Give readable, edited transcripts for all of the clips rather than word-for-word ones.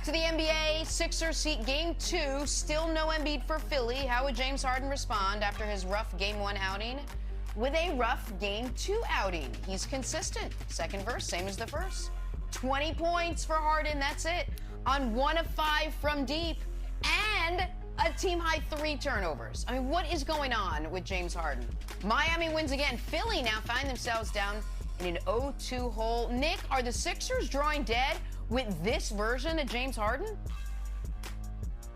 to the NBA. Sixers seat Game 2. Still no Embiid for Philly. How would James Harden respond after his rough Game 1 outing? With a rough Game 2 outing. He's consistent. Second verse, same as the first. 20 points for Harden, that's it. On 1 of 5 from deep. And a team-high 3 turnovers. I mean, what is going on with James Harden? Miami wins again. Philly now find themselves down in an 0-2 hole. Nick, are the Sixers drawing dead with this version of James Harden?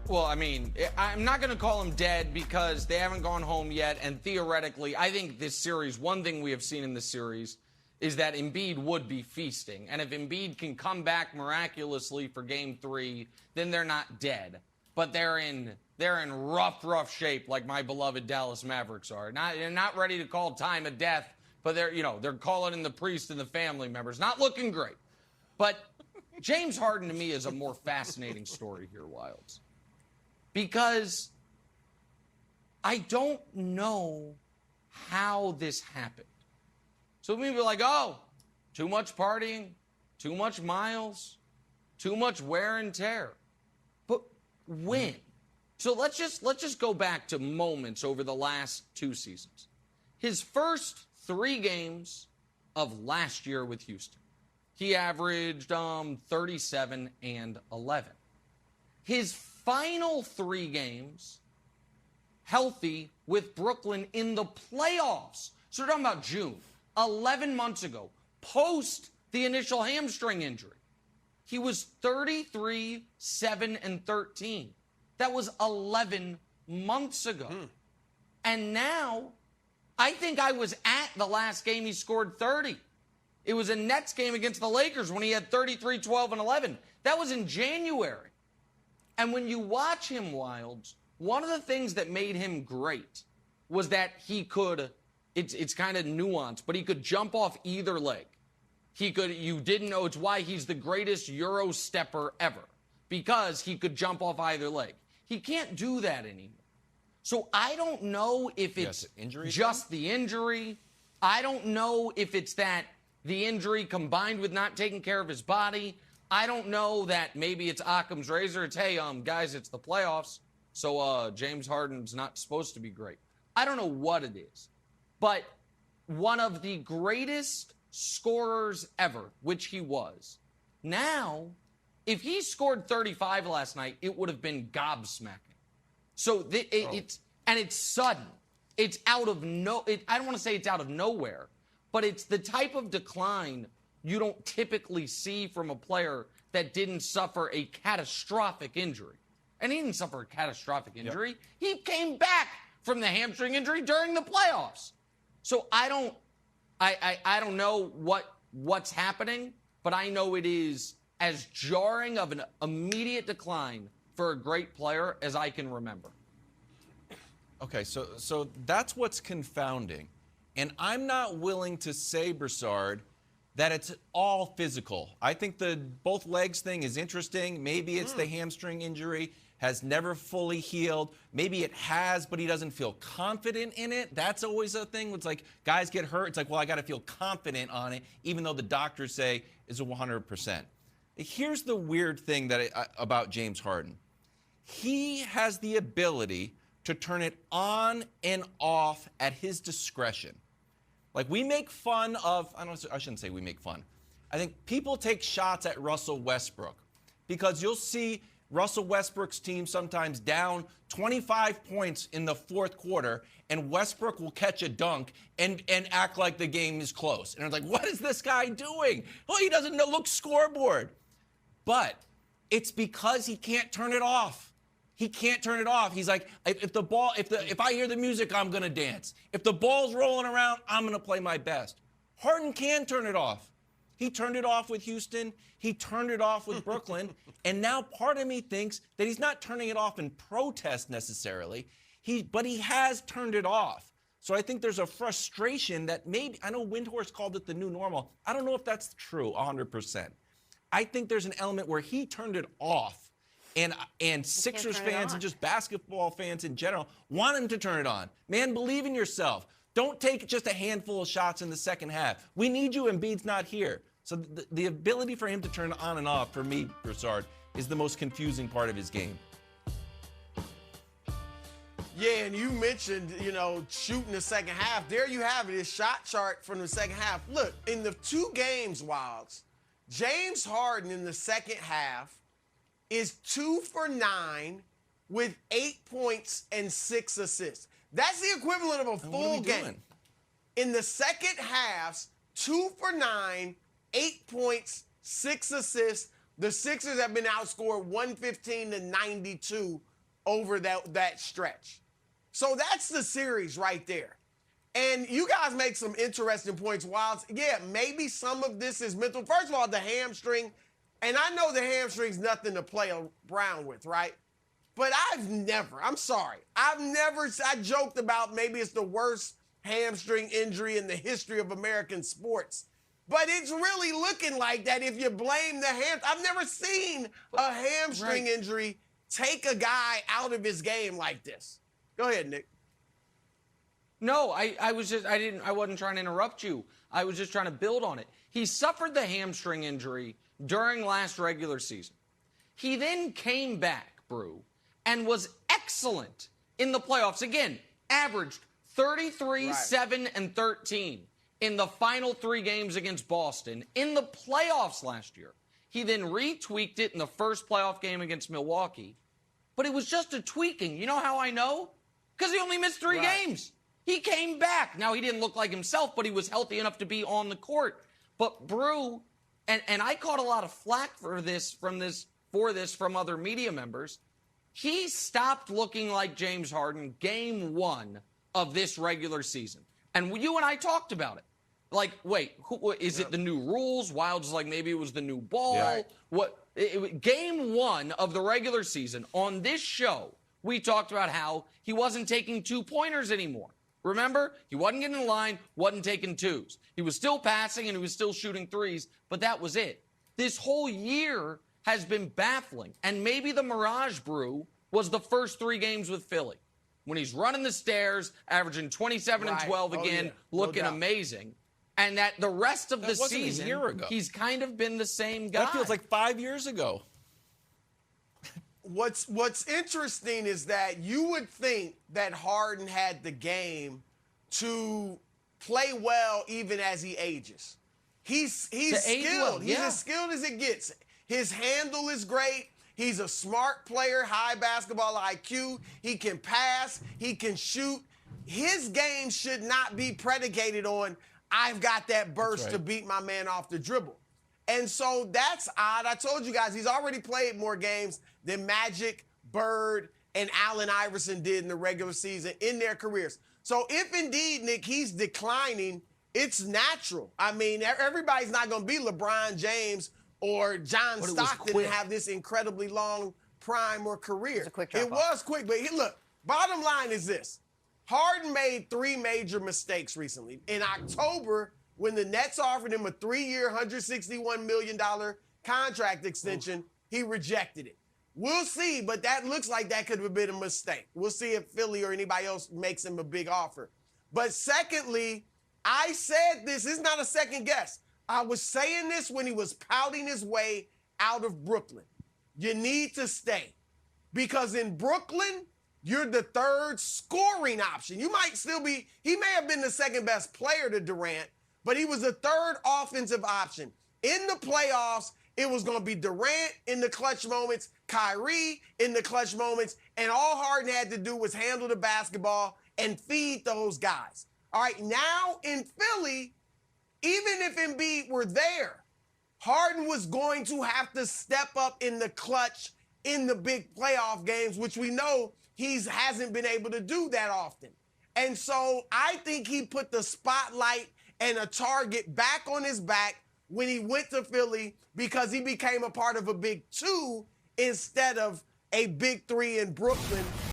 Well, I mean, I'm not going to call them dead because they haven't gone home yet. And theoretically, I think this series, one thing we have seen in this series is that Embiid would be feasting. And if Embiid can come back miraculously for Game 3, then they're not dead. But they're in rough shape like my beloved Dallas Mavericks are. They're not ready to call time of death, but they're calling in the priest and the family members. Not looking great. But James Harden, to me, is a more fascinating story here, Wilds. Because I don't know how this happened. So people are like, oh, too much partying, too much miles, too much wear and tear. But when? So let's just go back to moments over the last 2 seasons. His first 3 games of last year with Houston, he averaged 37 and 11. His final 3 games, healthy with Brooklyn in the playoffs. So we're talking about June, 11 months ago, post the initial hamstring injury. He was 33, 7, and 13. That was 11 months ago. And now, I think I was at the last game he scored 30. It was a Nets game against the Lakers when he had 33, 12, and 11. That was in January. And when you watch him, Wilds, one of the things that made him great was that he could, it's kind of nuanced, but he could jump off either leg. You didn't know, it's why he's the greatest Euro stepper ever, because he could jump off either leg. He can't do that anymore. So I don't know if it's just the injury. I don't know if it's that the injury combined with not taking care of his body. I don't know that maybe it's Occam's razor. It's, hey, guys, it's the playoffs, so James Harden's not supposed to be great. I don't know what it is. But one of the greatest scorers ever, which he was. Now, if he scored 35 last night, it would have been gobsmacking. So it's sudden. It's out of I don't want to say it's out of nowhere, but it's the type of decline you don't typically see from a player that didn't suffer a catastrophic injury. And he didn't suffer a catastrophic injury. Yep. He came back from the hamstring injury during the playoffs. So I don't know what's happening, but I know it is as jarring of an immediate decline for a great player as I can remember. Okay, so that's what's confounding. And I'm not willing to say, Broussard, that it's all physical. I think the both legs thing is interesting. Maybe it's the hamstring injury, has never fully healed. Maybe it has, but he doesn't feel confident in it. That's always a thing. It's like guys get hurt. It's like, well, I got to feel confident on it, even though the doctors say it's 100%. Here's the weird thing about James Harden. He has the ability to turn it on and off at his discretion. Like, we make fun of, I shouldn't say we make fun. I think people take shots at Russell Westbrook because you'll see Russell Westbrook's team sometimes down 25 points in the fourth quarter, and Westbrook will catch a dunk and act like the game is close. And it's like, what is this guy doing? Oh, he doesn't know, look, scoreboard. But it's because he can't turn it off. He can't turn it off. He's like, if I hear the music, I'm going to dance. If the ball's rolling around, I'm going to play my best. Harden can turn it off. He turned it off with Houston. He turned it off with Brooklyn. And now part of me thinks that he's not turning it off in protest necessarily, but he has turned it off. So I think there's a frustration that maybe, I know Windhorst called it the new normal. I don't know if that's true 100%. I think there's an element where he turned it off. And Sixers fans and just basketball fans in general want him to turn it on. Man, believe in yourself. Don't take just a handful of shots in the second half. We need you, Embiid's not here. So the ability for him to turn it on and off, for me, Broussard, is the most confusing part of his game. Yeah, and you mentioned, shooting the second half. There you have it, his shot chart from the second half. Look, in the 2 games, Wilds, James Harden in the second half is 2 for 9 with 8 points and 6 assists. That's the equivalent of a full game. Doing? In the second half, 2 for 9, 8 points, 6 assists. The Sixers have been outscored 115 to 92 over that stretch. So that's the series right there. And you guys make some interesting points, Wilds. Yeah, maybe some of this is mental. First of all, the hamstring. And I know the hamstring's nothing to play around with, right? But I joked about maybe it's the worst hamstring injury in the history of American sports. But it's really looking like that if you blame the hamstring. I've never seen a hamstring injury take a guy out of his game like this. Go ahead, Nick. No, I wasn't trying to interrupt you. I was just trying to build on it. He suffered the hamstring injury during last regular season. He then came back, Brew, and was excellent in the playoffs. Again, averaged 33, 7, and 13 in the final 3 games against Boston in the playoffs last year. He then retweaked it in the first playoff game against Milwaukee. But it was just a tweaking. You know how I know? Because he only missed 3 games. He came back. Now, he didn't look like himself, but he was healthy enough to be on the court. But Brew, and I caught a lot of flack for this from other media members. He stopped looking like James Harden game 1 of this regular season. And you and I talked about it. Like, wait, is it the new rules? Wild's like maybe it was the new ball. Yeah. Game 1 of the regular season on this show, we talked about how he wasn't taking 2-pointers anymore. Remember? He wasn't getting in line, wasn't taking 2s. He was still passing and he was still shooting 3s, but that was it. This whole year has been baffling. And maybe the Mirage, Brew, was the first 3 games with Philly. When he's running the stairs, averaging 27 and 12 again, looking amazing. And that the rest of the season, a year ago. He's kind of been the same guy. That feels like 5 years ago. What's interesting is that you would think that Harden had the game to play well even as he ages. He's skilled. He's as skilled as it gets. His handle is great. He's a smart player, high basketball IQ. He can pass. He can shoot. His game should not be predicated on, I've got that burst to beat my man off the dribble. And so that's odd. I told you guys, he's already played more games than Magic, Bird, and Allen Iverson did in the regular season in their careers. So if indeed, Nick, he's declining, it's natural. I mean, everybody's not going to be LeBron James or John Stockton and have this incredibly long prime or career. It was quick, but look, bottom line is this. Harden made 3 major mistakes recently. In October, when the Nets offered him a 3-year, $161 million contract extension, he rejected it. We'll see, but that looks like that could have been a mistake. We'll see if Philly or anybody else makes him a big offer. But secondly, I said this is not a second guess. I was saying this when he was pouting his way out of Brooklyn. You need to stay. Because in Brooklyn, you're the 3rd scoring option. You might still be, he may have been the 2nd best player to Durant, but he was the 3rd offensive option. In the playoffs, it was going to be Durant in the clutch moments, Kyrie in the clutch moments, and all Harden had to do was handle the basketball and feed those guys. All right, now in Philly, even if Embiid were there, Harden was going to have to step up in the clutch in the big playoff games, which we know he hasn't been able to do that often. And so I think he put the spotlight and a target back on his back when he went to Philly because he became a part of a big 2 instead of a big 3 in Brooklyn